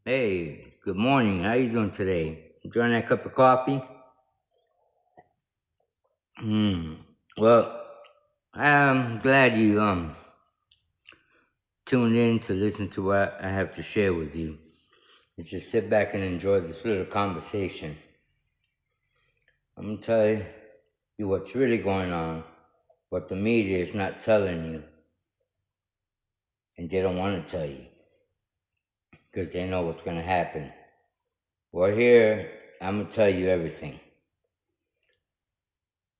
Hey, good morning. How you doing today? Enjoying that cup of coffee? Well, I'm glad you tuned in to listen to what I have to share with you. Just sit back and enjoy this little conversation. I'm gonna tell you what's really going on, what the media is not telling you, and they don't want to tell you because they know what's gonna happen. Well, here I'm gonna tell you everything.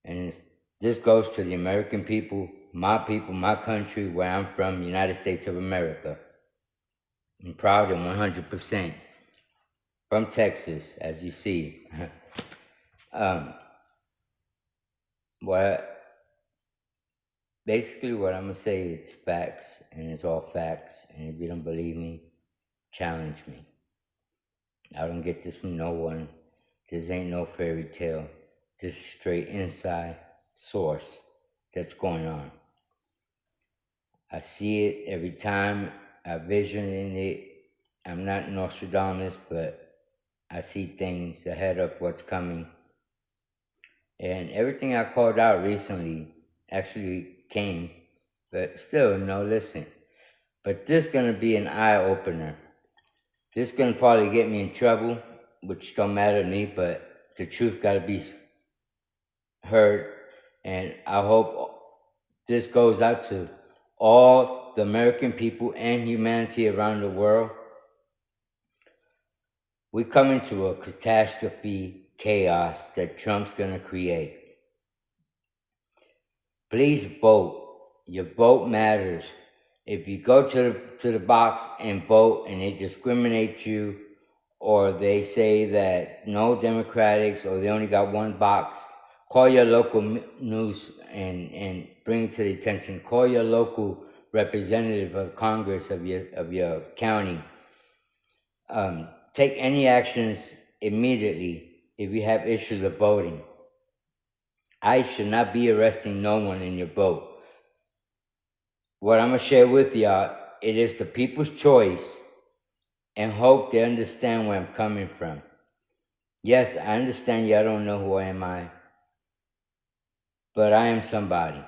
And this goes to the American people, my country, where I'm from, United States of America. I'm proud and 100% from Texas, as you see. um, what basically what I'm gonna say, it's facts, and it's all facts. And if you don't believe me, challenge me. I don't get this from no one. This ain't no fairy tale. This is straight inside source that's going on. I see it every time. I vision in it. I'm not Nostradamus, but I see things ahead of what's coming. And everything I called out recently actually came, but still, no, listen. But this gonna be an eye opener. This gonna probably get me in trouble, which don't matter to me, but the truth gotta be heard. And I hope this goes out to all the American people and humanity around the world. We come into a catastrophe chaos that Trump's gonna create. Please vote. Your vote matters. If you go to the box and vote and they discriminate you, or they say that no Democrats, or they only got one box, call your local news and bring it to the attention. Call your local representative of Congress of your county. Take any actions immediately if you have issues of voting. I should not be arresting no one in your vote. What I'm going to share with y'all, it is the people's choice, and hope they understand where I'm coming from. Yes, I understand y'all don't know who am I, but I am somebody.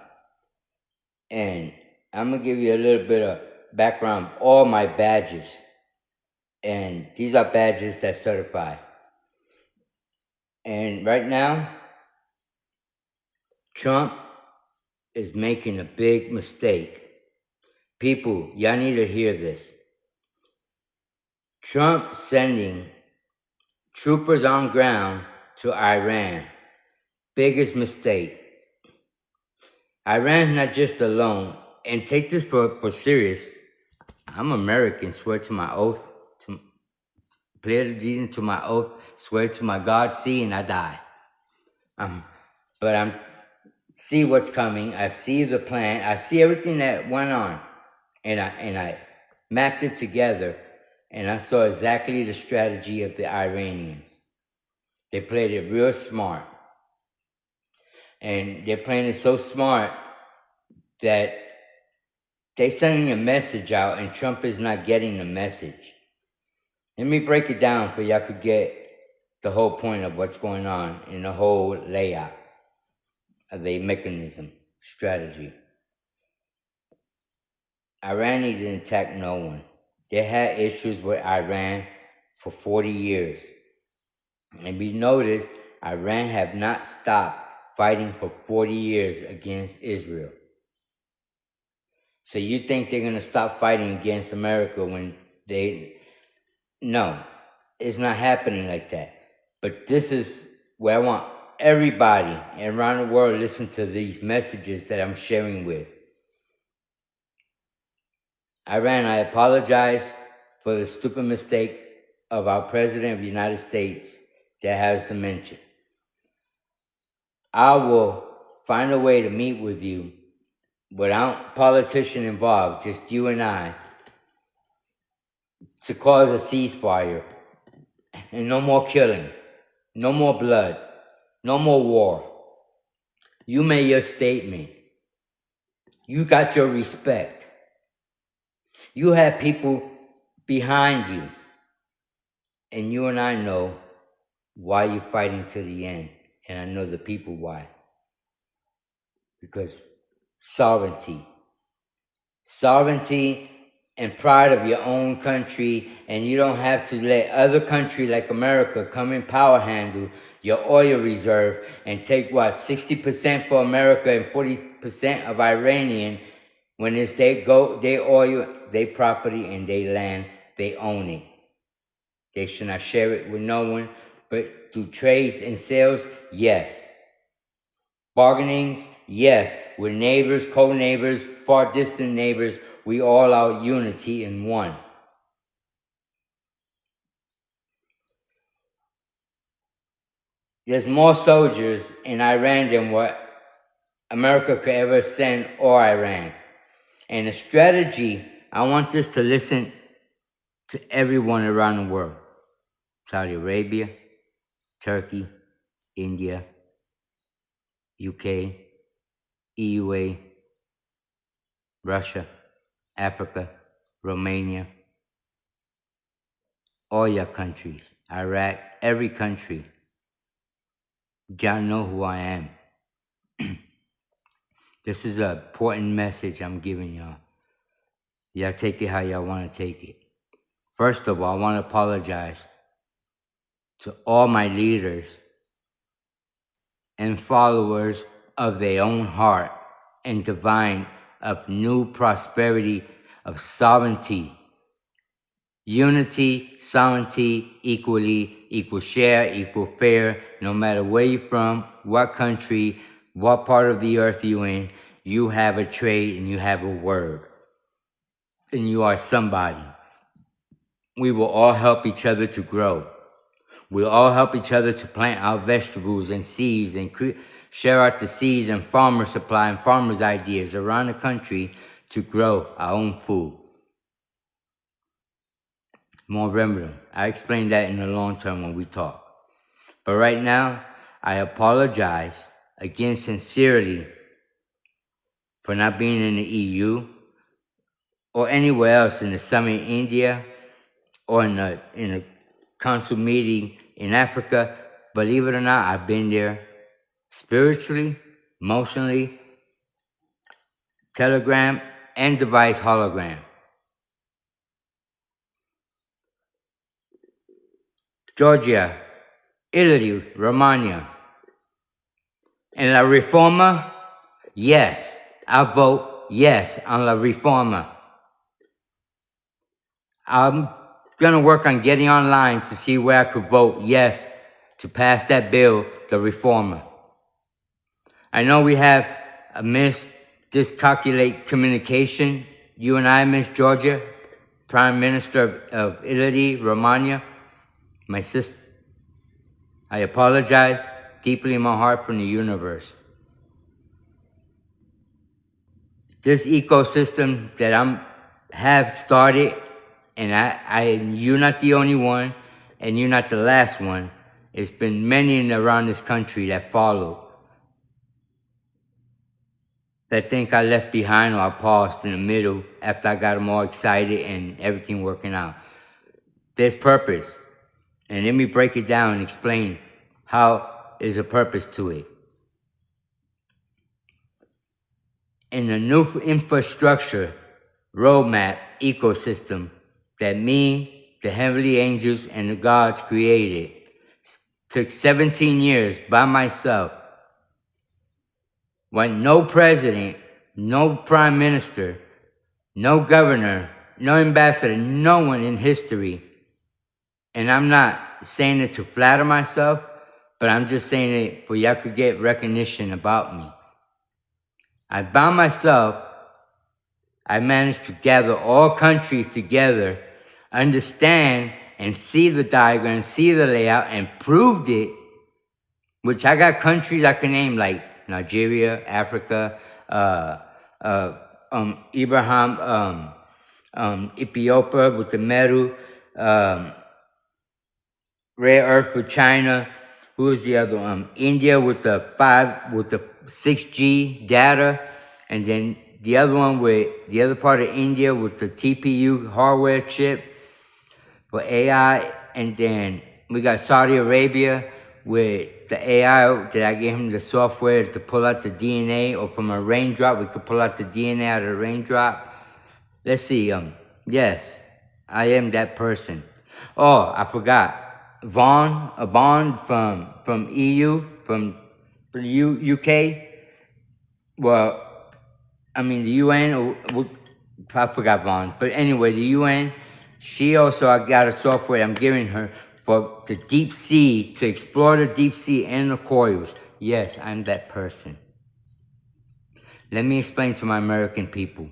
And I'm going to give you a little bit of background of all my badges. And these are badges that certify. And right now, Trump is making a big mistake. People, y'all need to hear this. Trump sending troopers on ground to Iran. Biggest mistake. Iran's not just alone. And take this for serious. I'm American, swear to my oath, to pledge allegiance to my oath, swear to my God, see, and I die. But I'm see what's coming. I see the plan. I see everything that went on, and I mapped it together, and I saw exactly the strategy of the Iranians. They played it real smart, and they're playing it so smart that they're sending a message out, and Trump is not getting the message. Let me break it down for y'all could get the whole point of what's going on in the whole layout of the mechanism, strategy. Iran didn't attack no one. They had issues with Iran for 40 years. And we noticed Iran have not stopped fighting for 40 years against Israel. So you think they're going to stop fighting against America when they... No, it's not happening like that. But this is where I want everybody around the world to listen to these messages that I'm sharing with. Iran, I apologize for the stupid mistake of our President of the United States that has dementia. I will find a way to meet with you without politician involved, just you and I, to cause a ceasefire and no more killing, no more blood, no more war. You made your statement. You got your respect. You have people behind you. And you and I know why you're fighting to the end. And I know the people why. Because sovereignty. Sovereignty and pride of your own country, and you don't have to let other country like America come and power handle your oil reserve and take what, 60% for America and 40% of Iranian, when it's they oil, they property and they land, they own it. They should not share it with no one, but through trades and sales, yes. Bargainings, yes. With neighbors, co-neighbors, far distant neighbors, we all are unity in one. There's more soldiers in Iran than what America could ever send or Iran. And the strategy, I want this to listen to everyone around the world. Saudi Arabia, Turkey, India, UK, EUA, Russia, Africa, Romania, all your countries, Iraq, every country. Y'all know who I am. This is an important message I'm giving y'all. Y'all take it how y'all want to take it. First of all, I want to apologize to all my leaders and followers of their own heart and divine of new prosperity, of sovereignty, unity, sovereignty, equally, equal share, equal fair, no matter where you're from, what country, what part of the earth you're in, you have a trade and you have a word. And you are somebody. We will all help each other to grow. We'll all help each other to plant our vegetables and seeds and share out the seeds and farmer supply and farmers' ideas around the country to grow our own food. More remember, I explain that in the long term when we talk. But right now, I apologize again sincerely for not being in the EU or anywhere else in the summit in India or in a council meeting in Africa. Believe it or not, I've been there spiritually, emotionally, telegram, and device hologram. Georgia, Italy, Romania. And La Reforma, yes, I vote yes on La Reforma. I'm going to work on getting online to see where I could vote yes to pass that bill, the Reforma. I know we have a discalculate communication. You and I, Miss Georgia, Prime Minister of Italy, Romania, my sister. I apologize deeply in my heart from the universe. This ecosystem that have started, and you're not the only one, and you're not the last one. It's been many around this country that follow, that think I left behind or I paused in the middle after I got them all excited and everything working out. There's purpose. And let me break it down and explain how there's a purpose to it. In the new infrastructure, roadmap, ecosystem that me, the heavenly angels, and the gods created, took 17 years by myself, when no president, no prime minister, no governor, no ambassador, no one in history, and I'm not saying it to flatter myself, but I'm just saying it for y'all could get recognition about me. By myself, I managed to gather all countries together, understand and see the diagram, see the layout, and proved it, which I got countries I can name like Nigeria, Africa, Ethiopia with the Meru, rare earth with China. Who is the other one? India with the 6G data, and then the other one with the other part of India with the TPU hardware chip for AI and then we got Saudi Arabia with the AI that I gave him the software to pull out the DNA, or from a raindrop, we could pull out the DNA out of the raindrop. Let's see, yes, I am that person. Oh, I forgot. Bond from EU, from UK. Well, I mean the UN, I forgot Vaughn. But anyway, the UN, she also, I got a software I'm giving her for the deep sea, to explore the deep sea and the coils. Yes, I'm that person. Let me explain to my American people.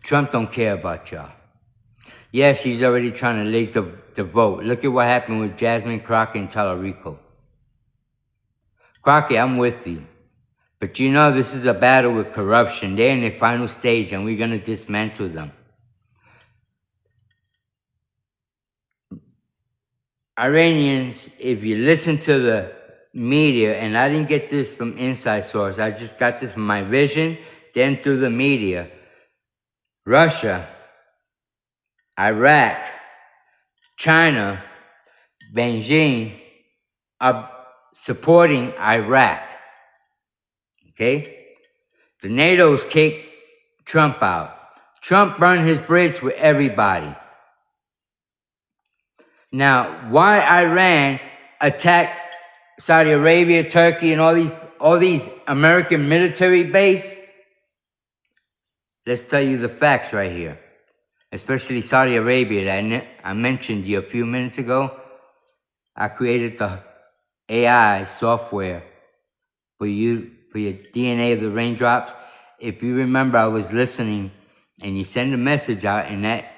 Trump don't care about y'all. Yes, he's already trying to leak the vote. Look at what happened with Jasmine Crockett and Tallarico. Crockett, I'm with you. But you know this is a battle with corruption. They're in their final stage and we're going to dismantle them. Iranians, if you listen to the media, and I didn't get this from inside source, I just got this from my vision, then through the media. Russia, Iraq, China, Beijing are supporting Iraq. Okay? The NATO's kicked Trump out. Trump burned his bridge with everybody. Now, why Iran attacked Saudi Arabia, Turkey, and all these American military base? Let's tell you the facts right here. Especially Saudi Arabia that I mentioned you a few minutes ago. I created the AI software for your DNA of the raindrops. If you remember, I was listening, and you send a message out in that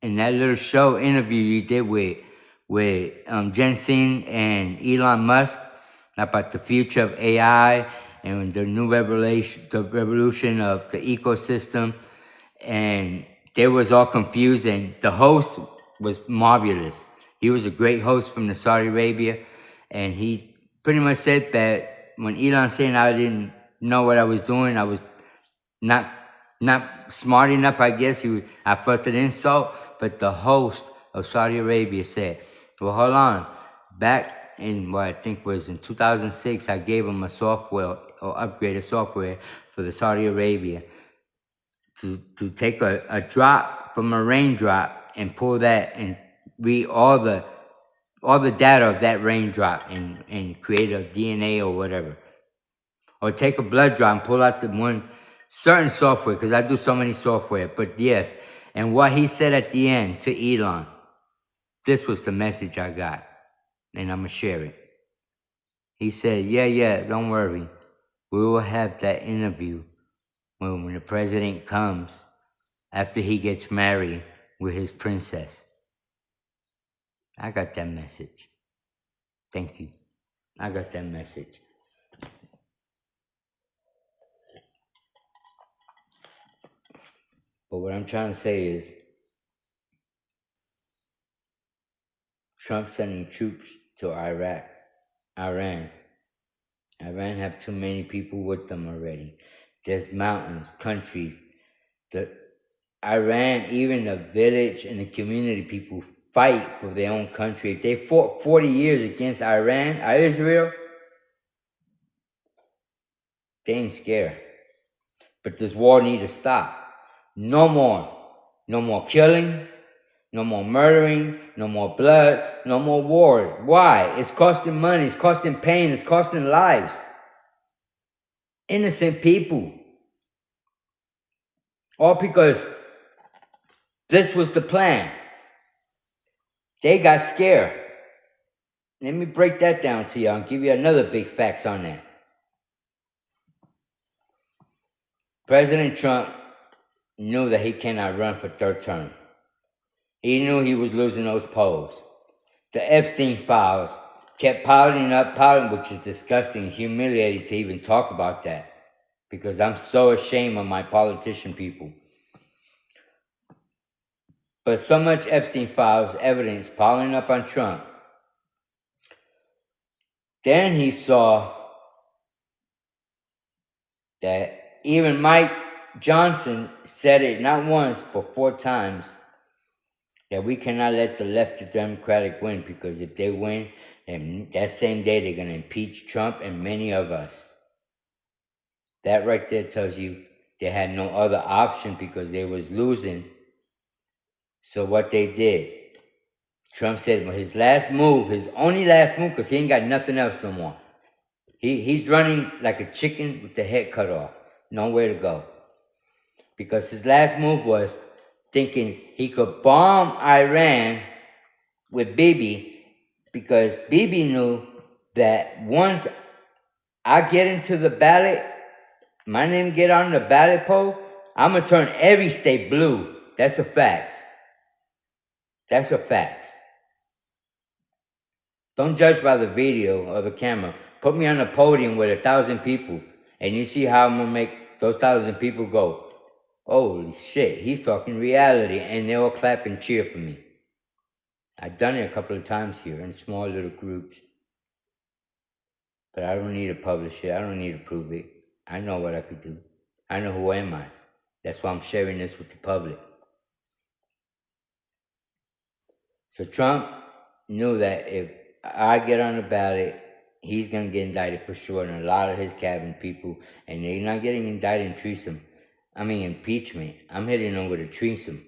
little show interview you did with Jensen and Elon Musk about the future of AI and the new revolution of the ecosystem, and they was all confused, and the host was marvelous. He was a great host from the Saudi Arabia, and he pretty much said that when Elon saying I didn't know what I was doing, I was not smart enough, I guess. I felt an insult, but the host of Saudi Arabia said, well, hold on. Back in what I think was in 2006, I gave him a software, or upgraded software for the Saudi Arabia to take a drop from a raindrop and pull that and read all the data of that raindrop and create a DNA or whatever. Or take a blood drop and pull out the one certain software, because I do so many software, but yes. And what he said at the end to Elon, this was the message I got, and I'm going to share it. He said, yeah, don't worry. We will have that interview when the president comes after he gets married with his princess. I got that message. Thank you. I got that message. But what I'm trying to say is, Trump sending troops to Iran. Iran have too many people with them already. There's mountains, countries. Iran, even the village and the community people fight for their own country. If they fought 40 years against Israel, they ain't scared. But this war need to stop. No more killing, no more murdering, no more blood, no more war. Why? It's costing money, it's costing pain, it's costing lives. Innocent people. All because this was the plan. They got scared. Let me break that down to you and give you another big facts on that. President Trump knew that he cannot run for third term. He knew he was losing those polls. The Epstein files kept piling up, which is disgusting and humiliating to even talk about that, because I'm so ashamed of my politician people. But so much Epstein files evidence piling up on Trump. Then he saw that even Mike Johnson said it not once but 4 times. that we cannot let the left Democratic win, because if they win, then that same day they're going to impeach Trump and many of us. That right there tells you they had no other option because they was losing. So what they did, Trump said, well, his last move, his only last move, because he ain't got nothing else no more. He's running like a chicken with the head cut off, nowhere to go. Because his last move was thinking he could bomb Iran with Bibi, because Bibi knew that once I get into the ballot, my name get on the ballot poll, I'm going to turn every state blue. That's a fact. That's a fact. Don't judge by the video or the camera. Put me on a podium with 1,000 people, and you see how I'm going to make those 1,000 people go, holy shit, he's talking reality, and they all clap and cheer for me. I've done it a couple of times here in small little groups. But I don't need to publish it. I don't need to prove it. I know what I could do. I know who am I. That's why I'm sharing this with the public. So Trump knew that if I get on the ballot, he's going to get indicted for sure, and a lot of his cabinet people, and they're not getting indicted in treason. I mean impeachment. I'm hitting them with a treason.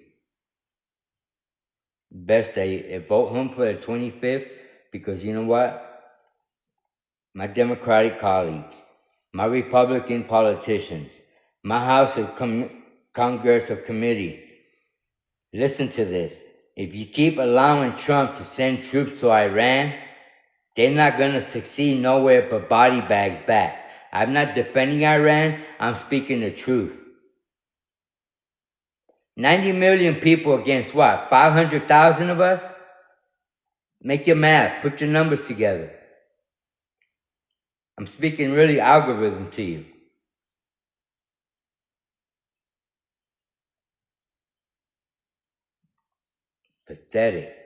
Best they vote him for the 25th, because you know what? My Democratic colleagues, my Republican politicians, my House of Congress of Committee, listen to this. If you keep allowing Trump to send troops to Iran, they're not going to succeed nowhere but body bags back. I'm not defending Iran. I'm speaking the truth. 90 million people against what? 500,000 of us? Make your math. Put your numbers together. I'm speaking really algorithm to you. Pathetic.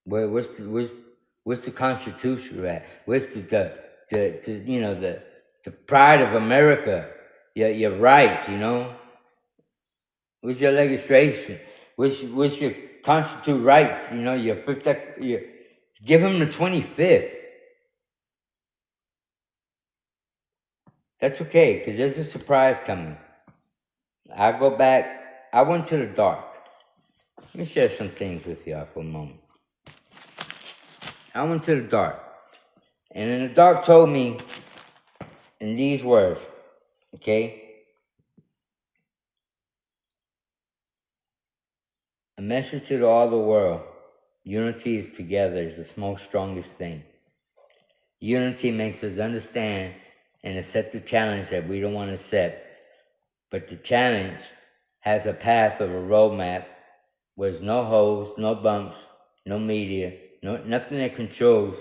What's the Constitution at? Where's the you know the pride of America? Your rights, you know. Where's your legislation? Where's your constitute rights? You know, your give him the 25th. That's okay, because there's a surprise coming. I go back. I went to the dark. Let me share some things with y'all for a moment. I went to the dark. And then the dark told me in these words, okay? A message to all the world. Unity is together is the most strongest thing. Unity makes us understand and accept the challenge that we don't want to accept. But the challenge has a path of a roadmap where there's no holes, no bumps, no media, nothing that controls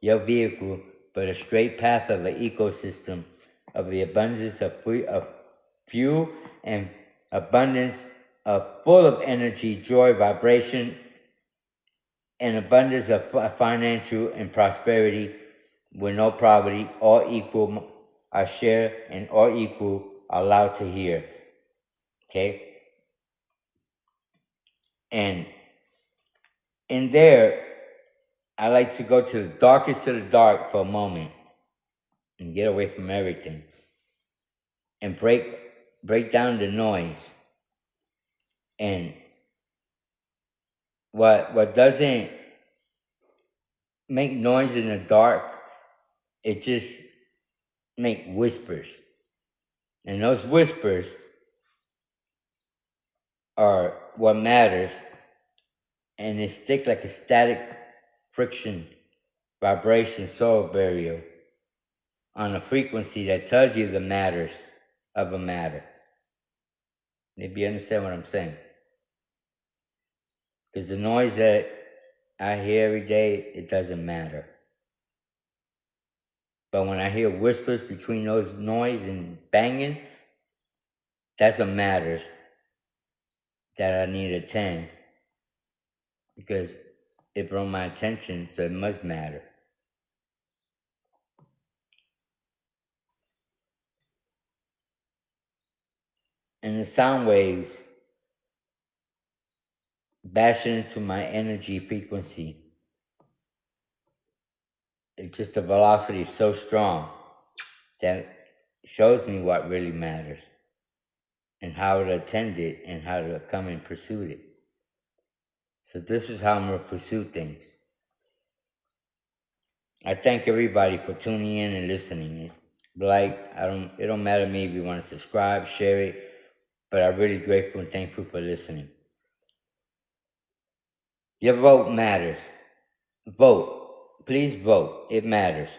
your vehicle, but a straight path of an ecosystem of the abundance of fuel and abundance of full of energy, joy, vibration, and abundance of financial and prosperity with no poverty, all equal are shared and all equal are allowed to hear. Okay? And in there, I like to go to the darkest of the dark for a moment and get away from everything and break down the noise. And what doesn't make noise in the dark, it just make whispers. And those whispers are what matters, and they stick like a static friction vibration soul barrier on a frequency that tells you the matters of a matter. Maybe you understand what I'm saying? Because the noise that I hear every day, it doesn't matter. But when I hear whispers between those noise and banging, that's what matters that I need to attend. Because it brought my attention, so it must matter. And the sound waves bashing into my energy frequency. It's just the velocity is so strong that shows me what really matters and how to attend it and how to come and pursue it. So this is how I'm gonna pursue things. I thank everybody for tuning in and listening. It don't matter to me if you want to subscribe, share it, but I'm really grateful and thankful for listening. Your vote matters. Vote. Please vote. It matters.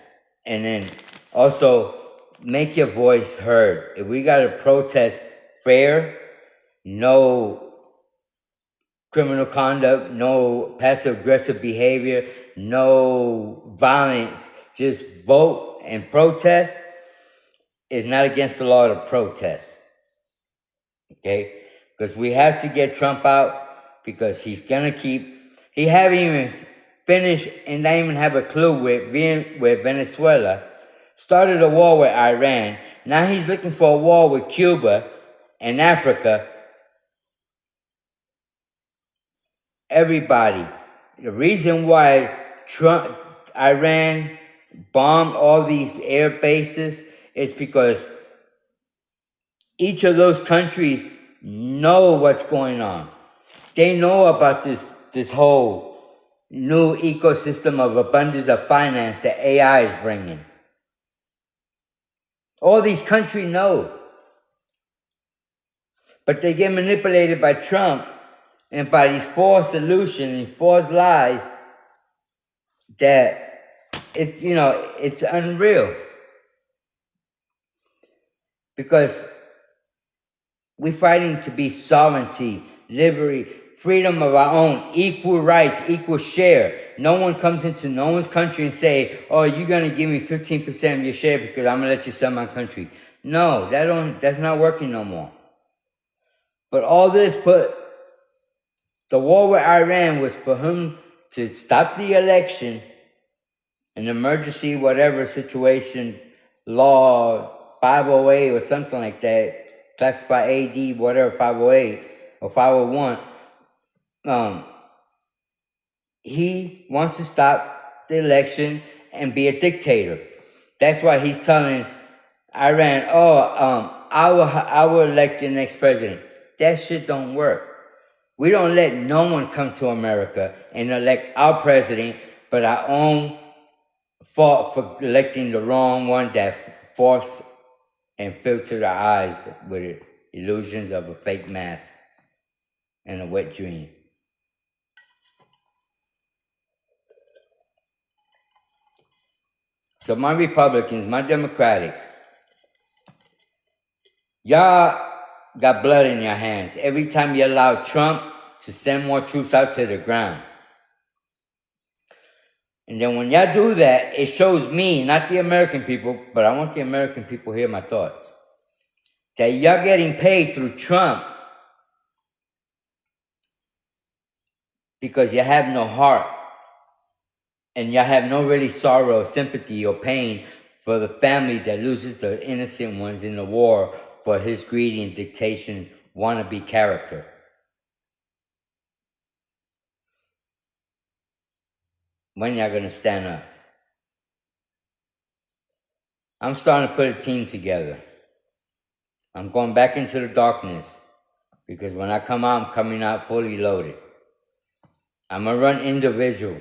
And then also make your voice heard. If we gotta protest fair, no criminal conduct, no passive aggressive behavior, no violence, just vote and protest. It's not against the law to protest. Okay? Because we have to get Trump out because he's gonna he haven't even finished and not even have a clue with Venezuela. Started a war with Iran. Now he's looking for a war with Cuba and Africa. Everybody. The reason why Iran bombed all these air bases is because each of those countries know what's going on. They know about this whole new ecosystem of abundance of finance that AI is bringing. All these countries know. But they get manipulated by Trump and by these false solutions and false lies that it's unreal. Because we're fighting to be sovereignty, liberty, freedom of our own, equal rights, equal share. No one comes into no one's country and say, oh, you're going to give me 15% of your share because I'm going to let you sell my country. No, that's not working no more. But all this the war with Iran was for him to stop the election, an emergency, whatever situation, law 508 or something like that, classify AD, whatever, 508 or 501. He wants to stop the election and be a dictator. That's why he's telling Iran, I will elect your next president. That shit don't work. We don't let no one come to America and elect our president, but our own fault for electing the wrong one that force and filter our eyes with illusions of a fake mask and a wet dream. So my Republicans, my Democrats, y'all got blood in your hands every time you allow Trump to send more troops out to the ground. And then when y'all do that, it shows me, not the American people, but I want the American people to hear my thoughts, that y'all getting paid through Trump because you have no heart and y'all have no really sorrow, sympathy, or pain for the family that loses the innocent ones in the war for his greedy and dictation wannabe character. When y'all gonna stand up? I'm starting to put a team together. I'm going back into the darkness because when I come out, I'm coming out fully loaded. I'm gonna run individual.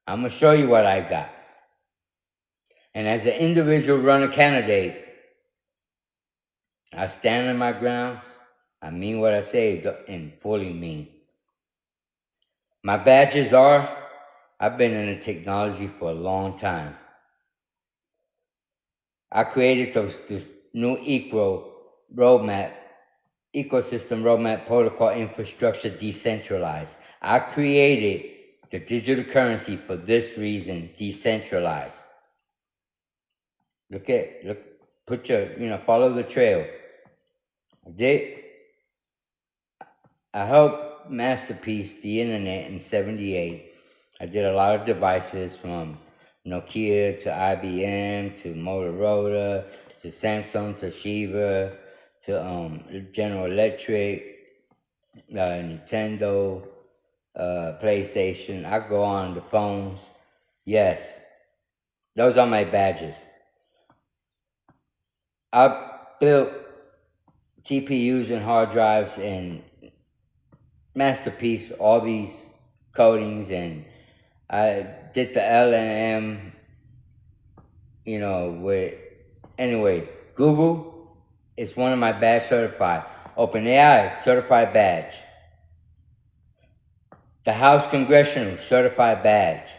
I'm gonna show you what I got. And as an individual runner candidate, I stand on my grounds. I mean what I say and fully mean. My badges are, I've been in the technology for a long time. I created this new ecosystem roadmap protocol infrastructure decentralized. I created the digital currency for this reason, decentralized. Follow the trail. I helped Masterpiece, the internet, in 78. I did a lot of devices from Nokia to IBM to Motorola to Samsung, Toshiba to General Electric, Nintendo, PlayStation. I go on the phones. Yes, those are my badges. I built TPUs and hard drives and Masterpiece, all these coatings, and I did the LLM, with, anyway, Google is one of my badge certified. OpenAI, certified badge. The House Congressional, certified badge.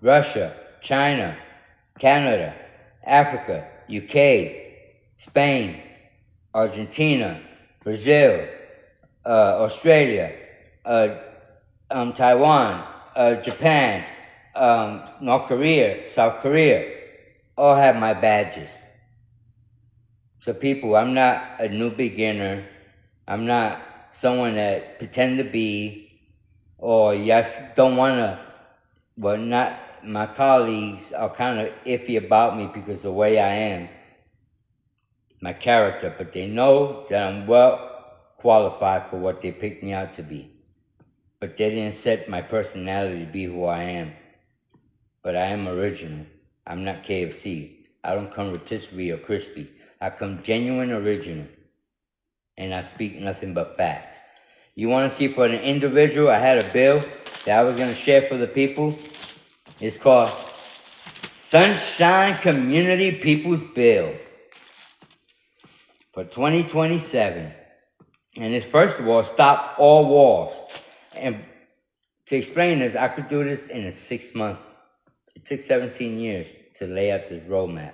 Russia, China, Canada, Africa, UK, Spain, Argentina, Brazil, Australia, Taiwan, Japan, North Korea, South Korea, all have my badges. So people, I'm not a new beginner. I'm not someone that pretend to be, or yes, don't want to, well, not, my colleagues are kind of iffy about me because of the way I am, my character, but they know that I'm well qualified for what they picked me out to be. But they didn't set my personality to be who I am. But I am original. I'm not KFC. I don't come rotisserie or crispy. I come genuine original. And I speak nothing but facts. You want to see for an individual, I had a bill that I was going to share for the people. It's called Sunshine Community People's Bill for 2027. And it's, first of all, stop all wars. And to explain this, I could do this in a 6 month. It took 17 years to lay out this roadmap.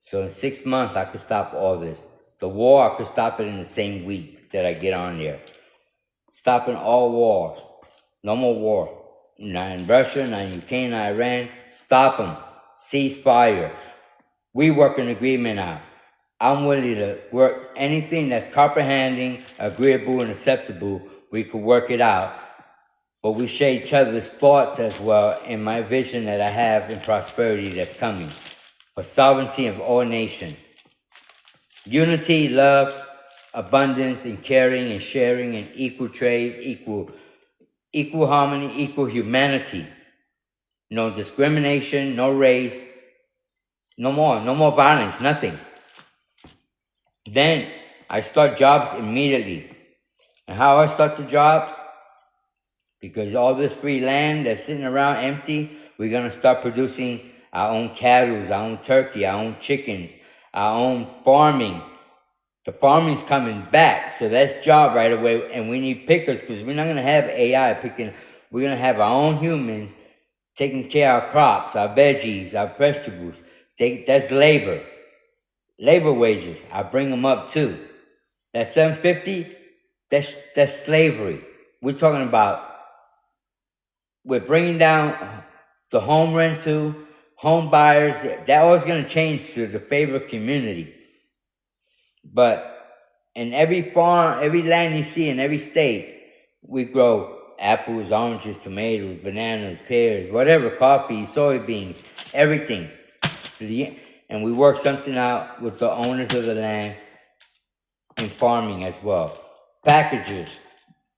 So in 6 months, I could stop all this. The war, I could stop it in the same week that I get on there. Stopping all wars. No more war. Not in Russia, not in Ukraine, not Iran. Stop them. Ceasefire. We work an agreement out. I'm willing to work anything that's comprehending, agreeable, and acceptable. We could work it out. But we share each other's thoughts as well in my vision that I have in prosperity that's coming. For sovereignty of all nations. Unity, love, abundance, and caring, and sharing, and equal trade, equal harmony, equal humanity. No discrimination, no race, no more violence, nothing. Then I start jobs immediately. And how I start the jobs? Because all this free land that's sitting around empty, we're going to start producing our own cattle, our own turkey, our own chickens, our own farming. The farming's coming back, so that's job right away. And we need pickers because we're not going to have AI picking. We're going to have our own humans taking care of our crops, our veggies, our vegetables. That's labor. Labor wages, I bring them up too. That $750, that's slavery. We're talking about, we're bringing down the home rental, home buyers. That always going to change to the favor of community. But in every farm, every land you see in every state, we grow apples, oranges, tomatoes, bananas, pears, whatever, coffee, soybeans, everything. And we work something out with the owners of the land in farming as well. Packages.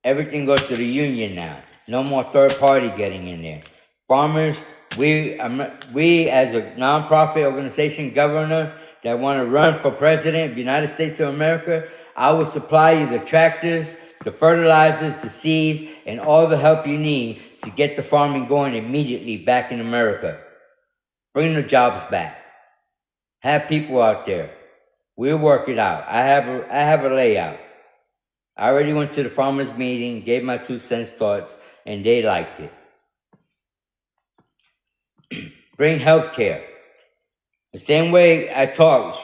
Everything goes to the union now. No more third party getting in there. Farmers, we as a nonprofit organization, governor, that want to run for president of the United States of America, I will supply you the tractors, the fertilizers, the seeds, and all the help you need to get the farming going immediately back in America. Bring the jobs back. Have people out there. We'll work it out. I have a layout. I already went to the farmers meeting, gave my 2 cents thoughts, and they liked it. Bring health care. The same way I talk,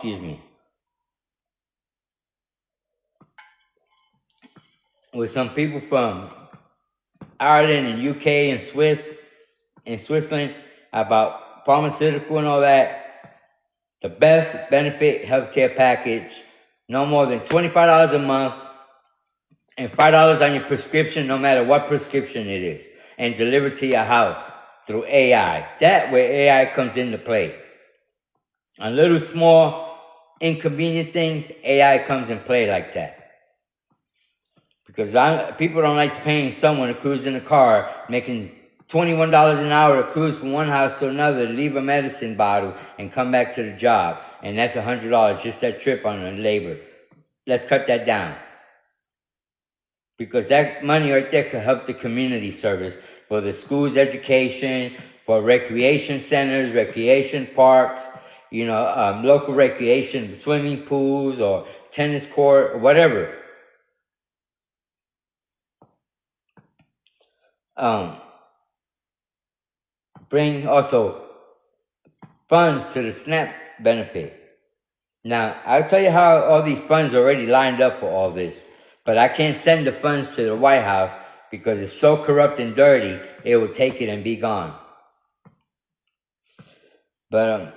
with some people from Ireland and UK and Switzerland about pharmaceutical and all that. The best benefit healthcare package, no more than $25 a month, and $5 on your prescription, no matter what prescription it is, and delivered to your house through AI. That where AI comes into play. On little small inconvenient things, AI comes in play like that. Because people don't like paying someone to cruise in a car, making $21 an hour to cruise from one house to another, to leave a medicine bottle and come back to the job. And that's $100, just that trip on the labor. Let's cut that down. Because that money right there could help the community service for the schools education, for recreation centers, recreation parks, local recreation, swimming pools or tennis court or whatever. Bring also funds to the SNAP benefit. Now, I'll tell you how all these funds are already lined up for all this, but I can't send the funds to the White House because it's so corrupt and dirty, it will take it and be gone. But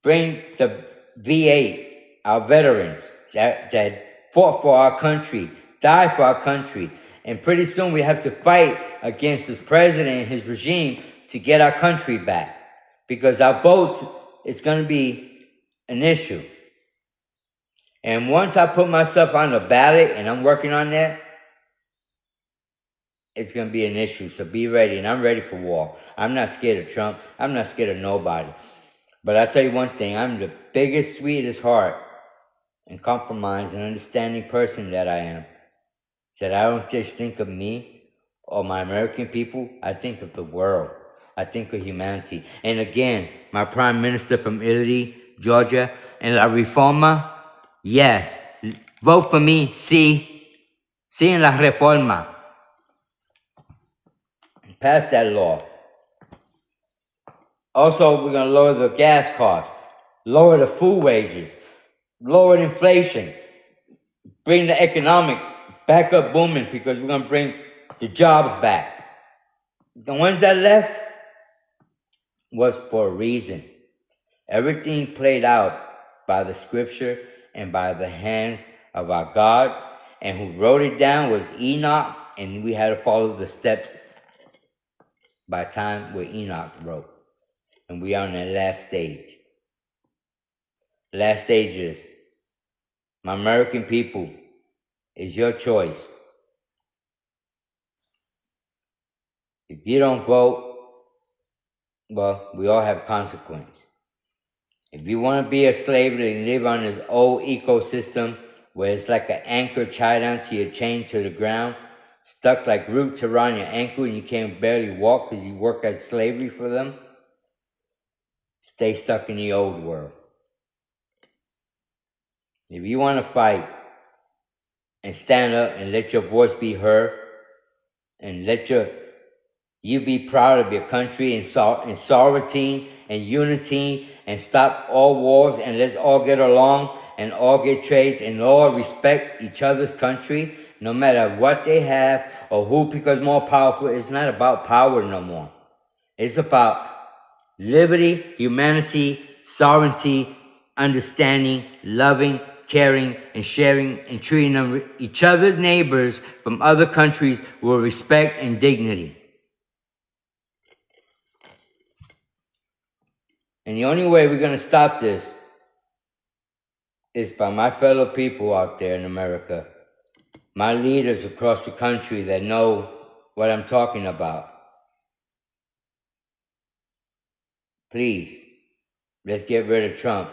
bring the VA, our veterans that fought for our country, died for our country, and pretty soon we have to fight against this president and his regime to get our country back, because our votes is going to be an issue. And once I put myself on the ballot, and I'm working on that, it's going to be an issue. So be ready, and I'm ready for war. I'm not scared of Trump. I'm not scared of nobody. But I'll tell you one thing, I'm the biggest, sweetest heart and compromise and understanding person that I am. That I don't just think of me or my American people, I think of the world. I think of humanity. And again, my Prime Minister from Italy, Georgia, and La Reforma, yes, vote for me, sí en la reforma. Pass that law. Also, we're going to lower the gas costs, lower the food wages, lower the inflation, bring the economic back up booming, because we're going to bring the jobs back. The ones that left was for a reason. Everything played out by the scripture and by the hands of our God, and who wrote it down was Enoch, and we had to follow the steps by time where Enoch wrote. And we are in the last stage. The last stage is, my American people, is your choice. If you don't vote, well, we all have consequence. If you want to be a slave and live on this old ecosystem where it's like an anchor tied onto your chain to the ground, stuck like roots around your ankle and you can't barely walk because you work as slavery for them, stay stuck in the old world. If you want to fight and stand up and let your voice be heard and let you be proud of your country and sovereignty and unity, and stop all wars, and let's all get along and all get trades and all respect each other's country, no matter what they have or who becomes more powerful. It's not about power no more. It's about liberty, humanity, sovereignty, understanding, loving, caring, and sharing, and treating them, each other's neighbors from other countries with respect and dignity. And the only way we're going to stop this is by my fellow people out there in America, my leaders across the country that know what I'm talking about. Please, let's get rid of Trump,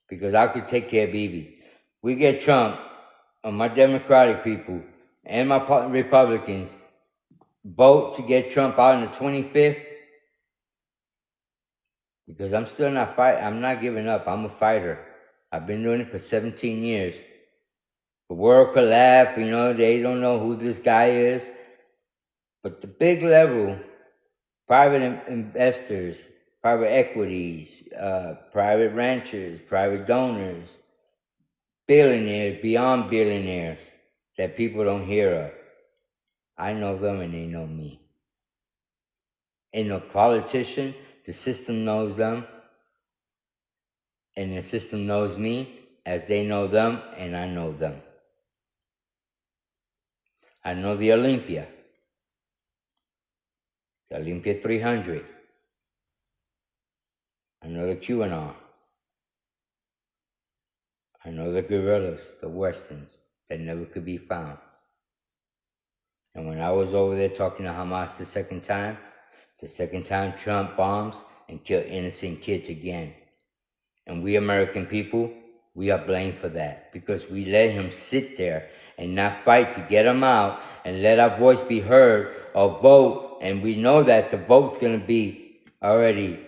because I could take care of Bibi. We get Trump, and my Democratic people and my Republicans vote to get Trump out on the 25th, because I'm still not fighting. I'm not giving up. I'm a fighter. I've been doing it for 17 years. The world could laugh, they don't know who this guy is. But the big level, private investors, private equities, private ranchers, private donors, billionaires, beyond billionaires that people don't hear of. I know them and they know me. Ain't no politician, the system knows them, and the system knows me as they know them and I know them. I know the Olympia 300. I know the QAnon. I know the guerrillas, the Westerns. that never could be found. And when I was over there talking to Hamas the second time Trump bombs and killed innocent kids again. And we American people, we are blamed for that because we let him sit there and not fight to get him out and let our voice be heard or vote. And we know that the vote's going to be already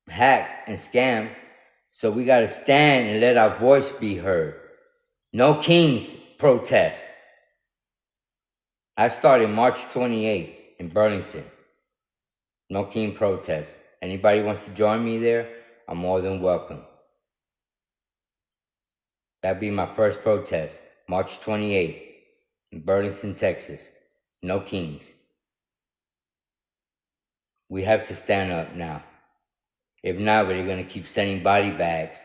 hacked and scammed. So we got to stand and let our voice be heard. No Kings protest. I started March 28th in Burlington. No King protest. Anybody wants to join me there, I'm more than welcome. That'd be my first protest, March 28th in Burlington, Texas. No Kings. We have to stand up now. If not, they're going to keep sending body bags.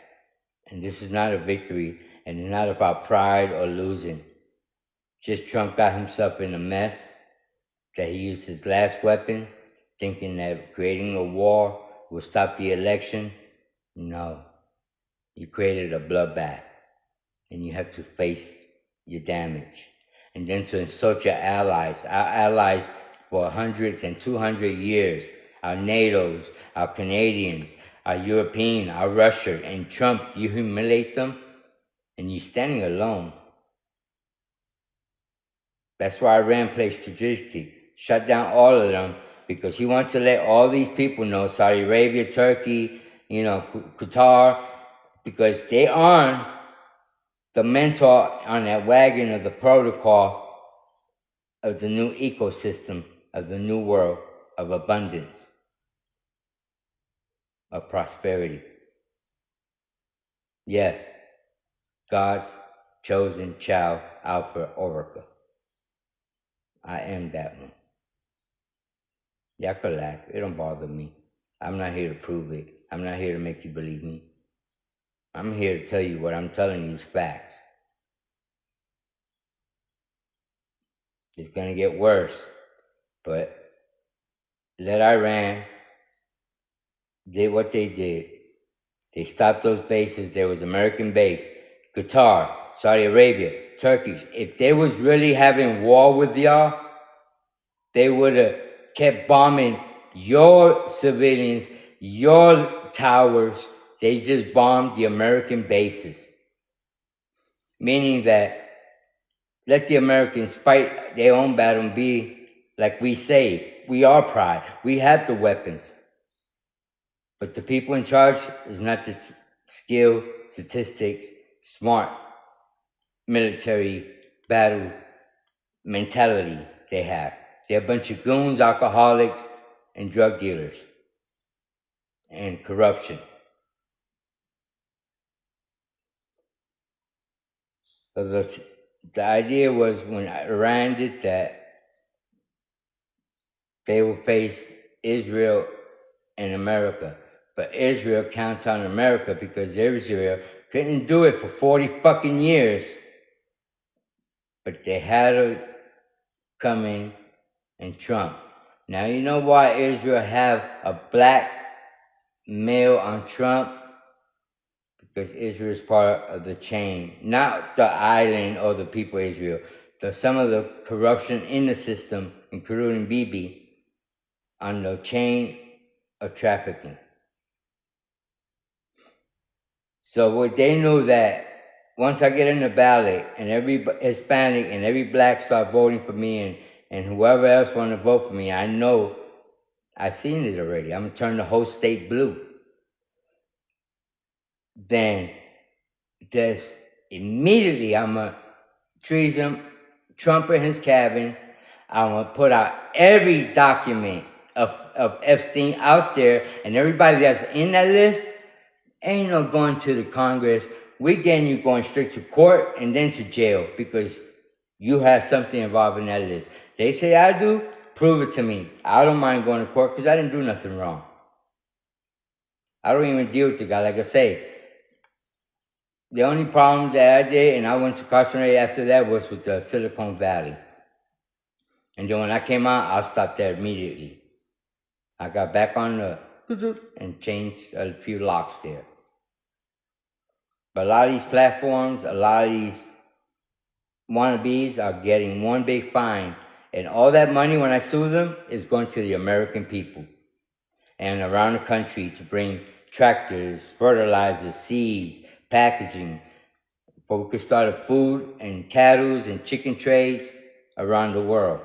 And this is not a victory, and it's not about pride or losing. Just Trump got himself in a mess, that he used his last weapon, thinking that creating a war will stop the election. No. You created a bloodbath, and you have to face your damage. And then to insult your allies, our allies for hundreds and 200 years, our NATOs, our Canadians, our European, our Russia, and Trump, you humiliate them, and you're standing alone. That's why Iran played strategic, shut down all of them, because he wants to let all these people know, Saudi Arabia, Turkey, Qatar, because they aren't the mentor on that wagon of the protocol of the new ecosystem, of the new world, of abundance, of prosperity. Yes, God's chosen child, Alpha Oracle. I am that one. Y'all could laugh. It don't bother me. I'm not here to prove it. I'm not here to make you believe me. I'm here to tell you what I'm telling you is facts. It's going to get worse. But let Iran did what they did. They stopped those bases. There was American base, Qatar, Saudi Arabia, Turkey. If they was really having war with y'all, they would have kept bombing your civilians, your towers. They just bombed the American bases. Meaning that let the Americans fight their own battle and be like we say. We are pride. We have the weapons. But the people in charge is not just skill, statistics, smart military battle mentality they have. They're a bunch of goons, alcoholics, and drug dealers, and corruption. So the idea was when Iran did that, they would face Israel and America. But Israel counts on America because Israel couldn't do it for 40 fucking years. But they had to come in and Trump. Now you know why Israel have a black male on Trump? Because Israel is part of the chain, not the island or the people of Israel. Some of the corruption in the system, including Bibi, on the chain of trafficking. So what they knew that once I get in the ballot and every Hispanic and every black start voting for me and whoever else want to vote for me, I know I've seen it already. I'm going to turn the whole state blue. Then just immediately I'm going to treason Trump in his cabin. I'm going to put out every document of Epstein out there, and everybody that's in that list ain't no going to the Congress. We getting you going straight to court and then to jail because you have something involved in that list. They say I do, prove it to me. I don't mind going to court because I didn't do nothing wrong. I don't even deal with the guy. Like I say, the only problem that I did, and I went to incarcerated after that, was with the Silicon Valley. And then when I came out, I stopped there immediately. I got back on the and changed a few locks there. But a lot of these platforms, a lot of these wannabes are getting one big fine. And all that money, when I sue them, is going to the American people and around the country to bring tractors, fertilizers, seeds, packaging, for we could start a food and cattle and chicken trades around the world.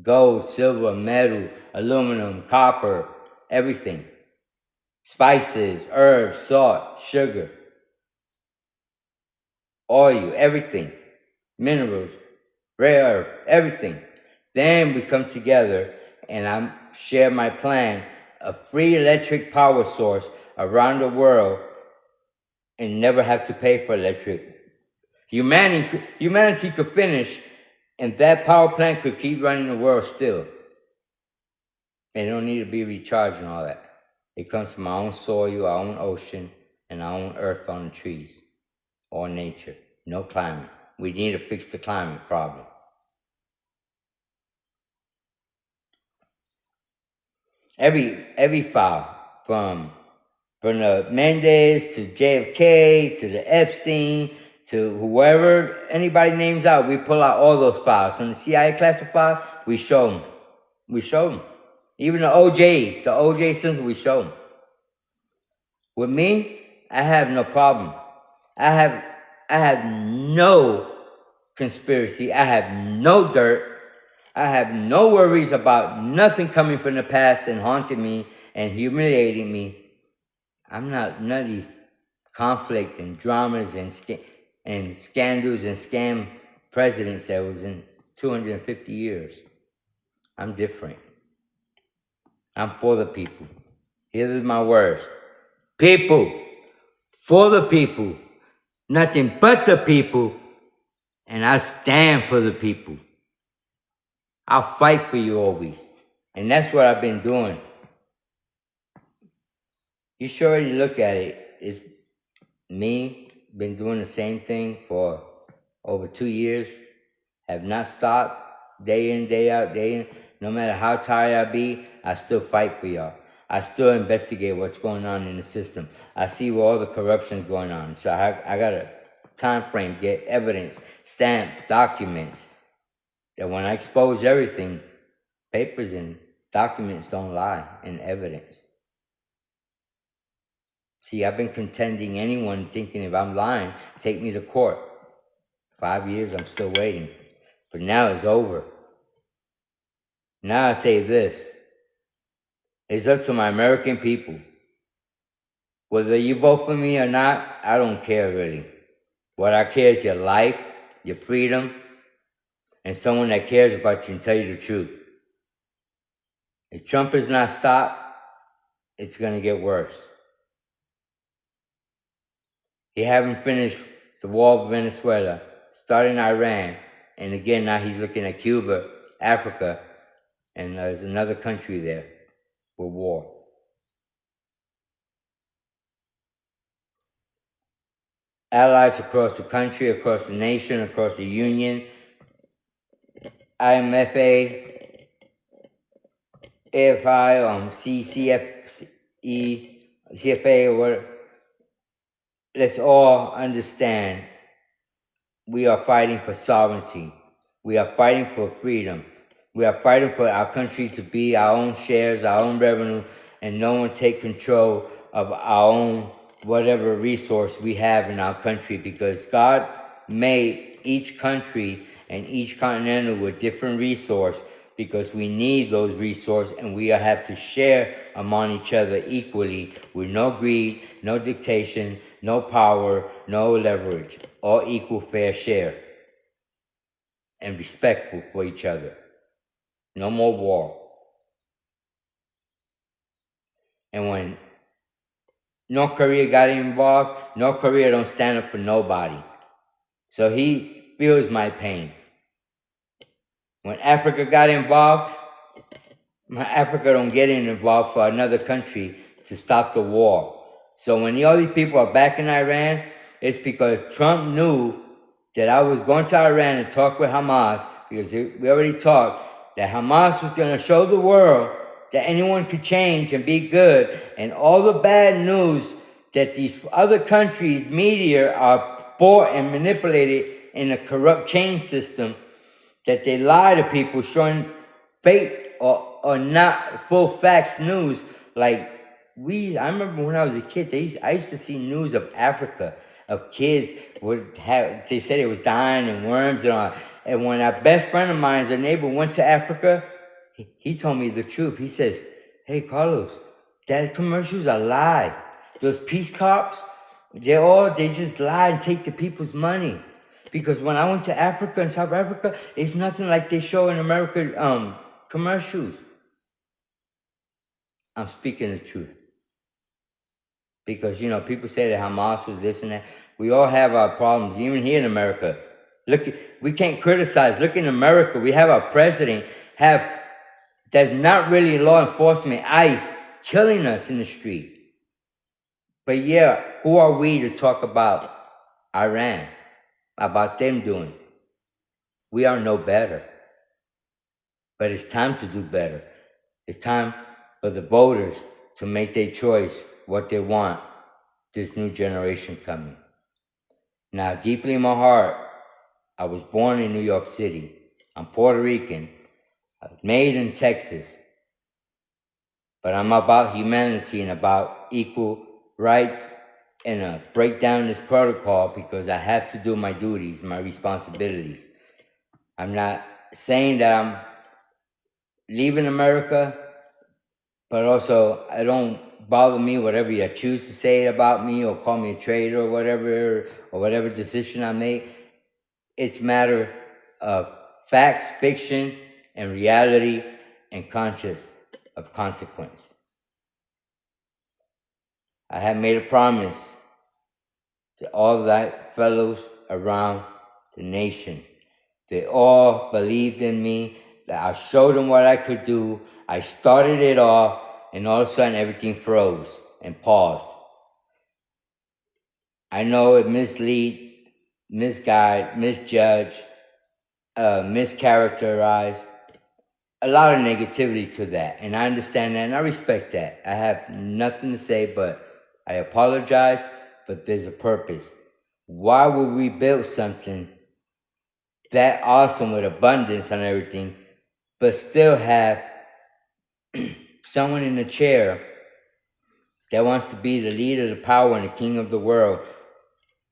Gold, silver, metal, aluminum, copper, everything. Spices, herbs, salt, sugar, oil, everything. Minerals, rare earth, everything. Then we come together and I share my plan, a free electric power source around the world and never have to pay for electric. Humanity could finish and that power plant could keep running the world still. They don't need to be recharged and all that. It comes from our own soil, our own ocean, and our own earth on the trees, or nature. No climate. We need to fix the climate problem. Every file, from the Mendez to JFK to the Epstein to whoever anybody names out, we pull out all those files. From the CIA classified, we show them. We show them. Even the OJ Simpson, we show them. With me, I have no problem. I have no conspiracy. I have no dirt. I have no worries about nothing coming from the past and haunting me and humiliating me. I'm not none of these conflict and dramas and scandals and scam presidents that was in 250 years. I'm different. I'm for the people. Here are my words. People, for the people, nothing but the people, and I stand for the people. I'll fight for you always. And that's what I've been doing. You should already look at it. It's me, been doing the same thing for over 2 years. Have not stopped, day in, day out, day in. No matter how tired I be, I still fight for y'all. I still investigate what's going on in the system. I see where all the corruption is going on. So I got a time frame, get evidence, stamp, documents. That when I expose everything, papers and documents don't lie, and evidence. See, I've been contending anyone thinking if I'm lying, take me to court. 5 years, I'm still waiting. But now it's over. Now I say this. It's up to my American people. Whether you vote for me or not, I don't care really. What I care is your life, your freedom, and someone that cares about you and tell you the truth. If Trump is not stopped, it's going to get worse. He haven't finished the war with Venezuela, starting Iran, and again now he's looking at Cuba, Africa, and there's another country there with war. Allies across the country, across the nation, across the union, IMFA, AFI, CFA, or whatever. Let's all understand we are fighting for sovereignty. We are fighting for freedom. We are fighting for our country to be our own shares, our own revenue, and no one take control of our own whatever resource we have in our country, because God made each country and each continental with different resource, because we need those resources and we have to share among each other equally with no greed, no dictation, no power, no leverage, all equal fair share and respectful for each other. No more war. And when North Korea got involved, North Korea don't stand up for nobody. So he feels my pain. When Africa got involved, Africa don't get involved for another country to stop the war. So when all these people are back in Iran, it's because Trump knew that I was going to Iran to talk with Hamas, because we already talked that Hamas was going to show the world that anyone could change and be good, and all the bad news that these other countries' media are bought and manipulated in a corrupt chain system that they lie to people, showing fake or not full facts news. Like I remember when I was a kid, I used to see news of Africa, of kids they said it was dying and worms and all. And when our best friend of mine, a neighbor, went to Africa, he told me the truth. He says, "Hey, Carlos, that commercials are lie. Those peace corps, they just lie and take the people's money." Because when I went to Africa and South Africa, it's nothing like they show in America commercials. I'm speaking the truth. Because, people say that Hamas was this and that. We all have our problems, even here in America. We can't criticize. Look in America, we have our president that's not really law enforcement, ICE, killing us in the street. But yeah, who are we to talk about Iran, about them doing? We are no better. But it's time to do better. It's time for the voters to make their choice, what they want, this new generation coming. Now, deeply in my heart, I was born in New York City. I'm Puerto Rican. I was made in Texas. But I'm about humanity and about equal rights and break down this protocol because I have to do my duties, my responsibilities. I'm not saying that I'm leaving America, but also I don't bother me whatever you choose to say about me or call me a traitor or whatever decision I make. It's a matter of facts, fiction, and reality and conscious of consequence. I have made a promise to all thy fellows around the nation. They all believed in me, that I showed them what I could do. I started it all, and all of a sudden everything froze and paused. I know it mislead, misguide, misjudge, mischaracterize, a lot of negativity to that. And I understand that and I respect that. I have nothing to say, but I apologize, but there's a purpose. Why would we build something that awesome with abundance and everything, but still have someone in a chair that wants to be the leader, the power, and the king of the world,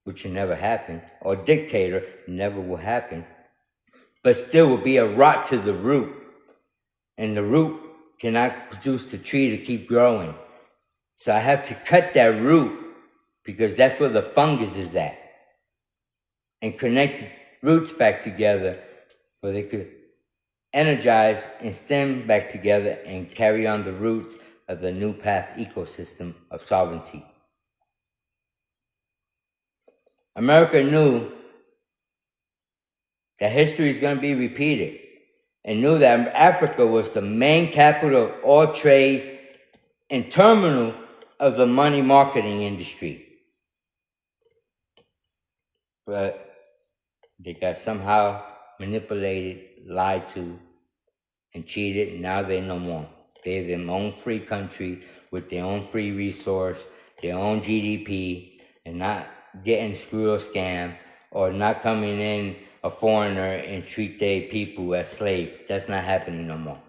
which will never happen, or dictator, never will happen, but still will be a rot to the root, and the root cannot produce the tree to keep growing. So I have to cut that root because that's where the fungus is at, and connect the roots back together where they could energize and stem back together and carry on the roots of the new path ecosystem of sovereignty. America knew that history is going to be repeated and knew that Africa was the main capital of all trades and terminal of the money marketing industry. But they got somehow manipulated, lied to, and cheated, and now they're no more. They're their own free country with their own free resource, their own GDP, and not getting screwed or scammed, or not coming in a foreigner and treat their people as slaves. That's not happening no more.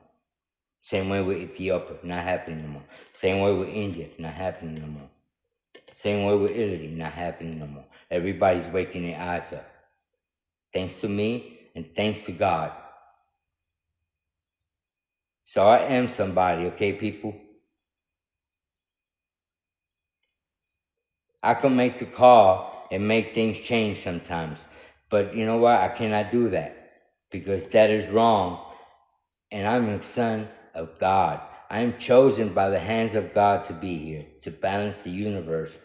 Same way with Ethiopia, not happening no more. Same way with India, not happening no more. Same way with Italy, not happening no more. Everybody's waking their eyes up. Thanks to me and thanks to God. So I am somebody, okay, people? I can make the call and make things change sometimes. But you know what? I cannot do that because that is wrong. And I'm a son of God. I am chosen by the hands of God to be here, to balance the universe,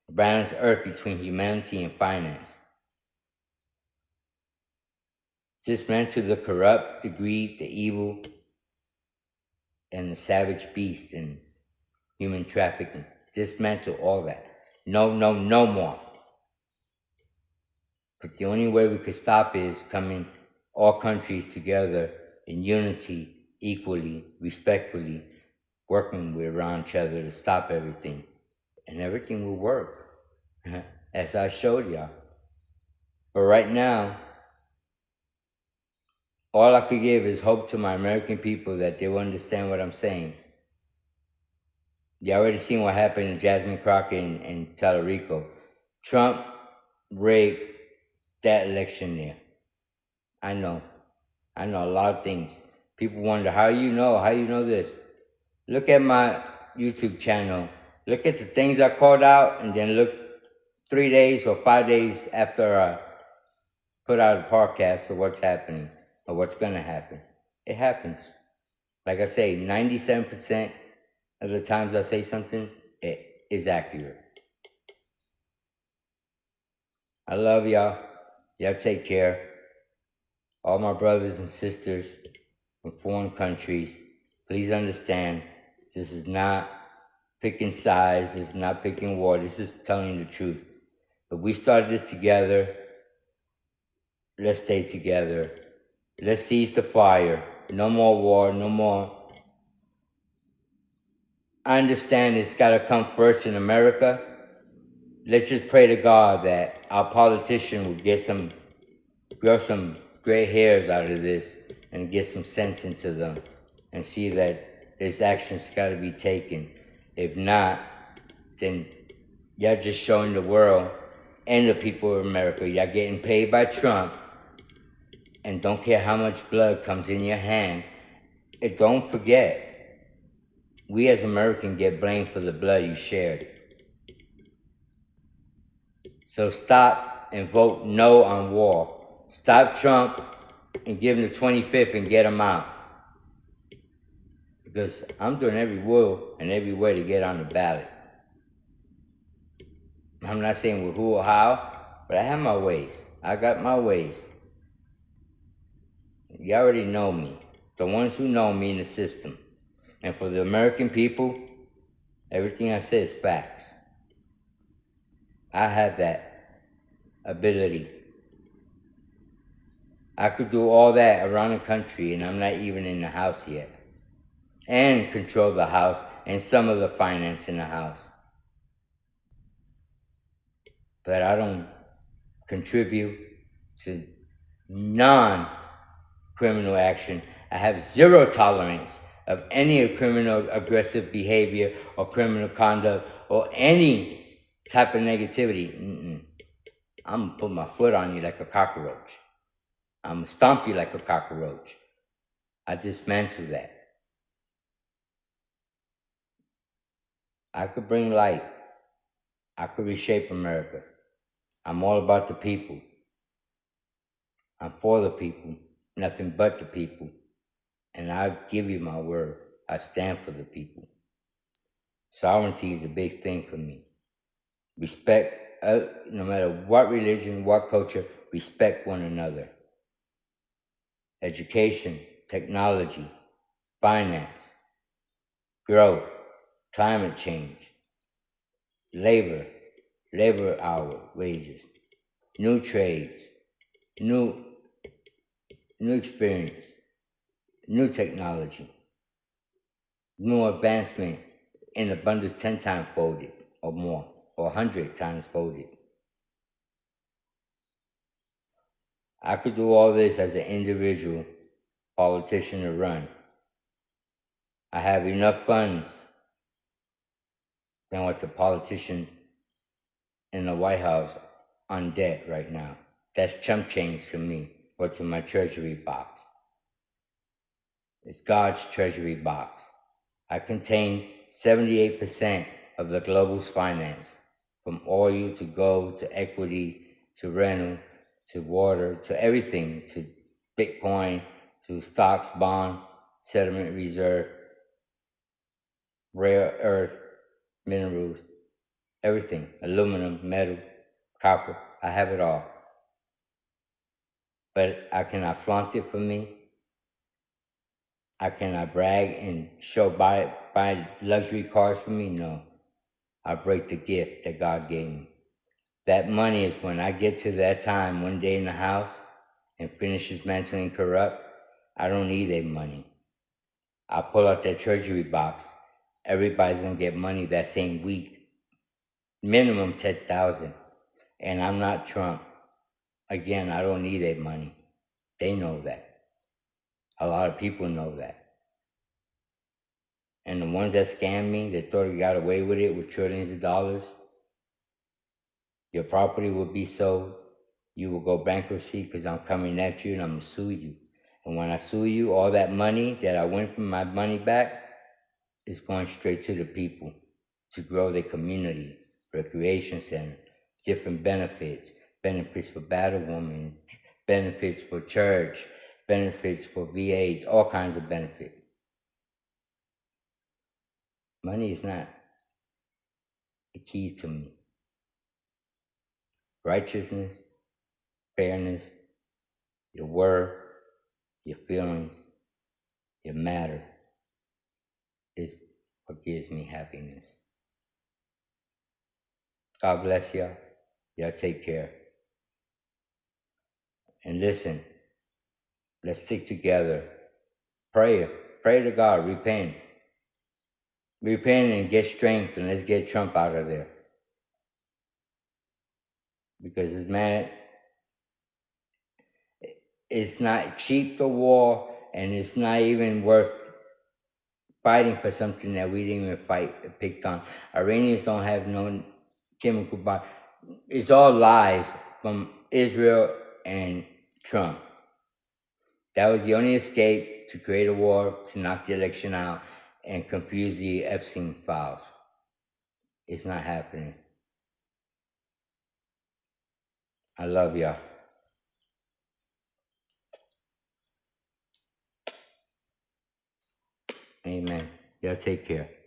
balance earth between humanity and finance. Dismantle the corrupt, the greed, the evil, and the savage beast and human trafficking. Dismantle all that. No, no, no more. But the only way we could stop is coming all countries together in unity, equally, respectfully, working around each other to stop everything. And everything will work, as I showed y'all. But right now, all I could give is hope to my American people that they will understand what I'm saying. You already seen what happened to Jasmine Crockett in Tallarico. Trump rigged that election there. I know a lot of things. People wonder, how you know this? Look at my YouTube channel. Look at the things I called out, and then look 3 days or 5 days after I put out a podcast of what's happening or what's gonna happen. It happens. Like I say, 97% of the times I say something, it is accurate. I love y'all. Y'all take care. All my brothers and sisters from foreign countries, please understand, this is not picking sides, this is not picking war, this is telling the truth. But we started this together. Let's stay together. Let's seize the fire. No more war, no more. I understand it's got to come first in America. Let's just pray to God that our politician will grow some gray hairs out of this and get some sense into them and see that this action's got to be taken. If not, then y'all just showing the world and the people of America, y'all getting paid by Trump and don't care how much blood comes in your hand. And don't forget, we as Americans get blamed for the blood you shared. So stop and vote no on war. Stop Trump and give him the 25th and get him out. Because I'm doing every will and every way to get on the ballot. I'm not saying with who or how, but I have my ways. I got my ways. You already know me. The ones who know me in the system. And for the American people, everything I say is facts. I have that ability. I could do all that around the country and I'm not even in the house yet. And control the house and some of the finance in the house. But I don't contribute to non-criminal action. I have zero tolerance of any criminal aggressive behavior or criminal conduct or any type of negativity. I'm gonna put my foot on you like a cockroach. I'm gonna stomp you like a cockroach. I dismantle that. I could bring light. I could reshape America. I'm all about the people. I'm for the people, nothing but the people. And I give you my word. I stand for the people. Sovereignty is a big thing for me. Respect, no matter what religion, what culture, respect one another. Education, technology, finance, growth, climate change, labor hour, wages, new trades, new experience, new technology, new advancement in abundance 10 times folded or more, or 100 times folded. I could do all this as an individual politician to run. I have enough funds than what the politician in the White House on debt right now. That's chump change to me, or to my treasury box. It's God's treasury box. I contain 78% of the global's finance, from oil to gold to equity to rental to water to everything, to Bitcoin to stocks, bond, settlement reserve, rare earth, minerals, everything, aluminum, metal, copper, I have it all. But I cannot flaunt it for me. I cannot brag and buy luxury cars for me. No, I break the gift that God gave me. That money is when I get to that time one day in the house and finish dismantling corrupt, I don't need their money. I pull out that treasury box. Everybody's gonna get money that same week. Minimum 10,000. And I'm not Trump. Again, I don't need their money. They know that. A lot of people know that. And the ones that scammed me, that thought they got away with it with trillions of dollars, your property will be sold. You will go bankruptcy because I'm coming at you and I'm going to sue you. And when I sue you, all that money that I went from my money back is going straight to the people to grow their community, recreation center, different benefits, benefits for battered women, benefits for church, benefits for VAs, all kinds of benefits. Money is not the key to me. Righteousness, fairness, your worth, your feelings, your matter is what gives me happiness. God bless y'all. Y'all take care. And listen, let's stick together. Pray. Pray to God. Repent. Repent and get strength, and let's get Trump out of there. Because this man, it's not cheap, the war, and it's not even worth fighting for something that we didn't even fight, picked on. Iranians don't have no chemical bomb. It's all lies from Israel and Trump. That was the only escape to create a war, to knock the election out, and confuse the Epstein files. It's not happening. I love y'all. Amen. Y'all take care.